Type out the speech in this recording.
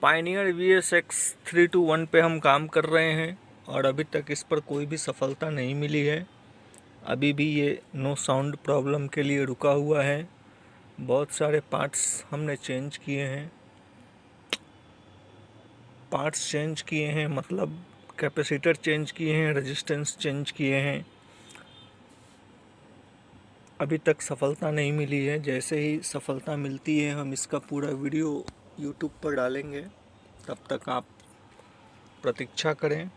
Pioneer VSX321 पे हम काम कर रहे हैं और अभी तक इस पर कोई भी सफलता नहीं मिली है। अभी भी ये नो साउंड प्रॉब्लम के लिए रुका हुआ है। बहुत सारे पार्ट्स हमने चेंज किए हैं। पार्ट्स चेंज किए हैं मतलब कैपेसिटर चेंज किए हैं, रेजिस्टेंस चेंज किए हैं। अभी तक सफलता नहीं मिली है। जैसे ही सफलता मिलती है हम इसका पूरा वीडियो YouTube पर डालेंगे। तब तक आप प्रतीक्षा करें।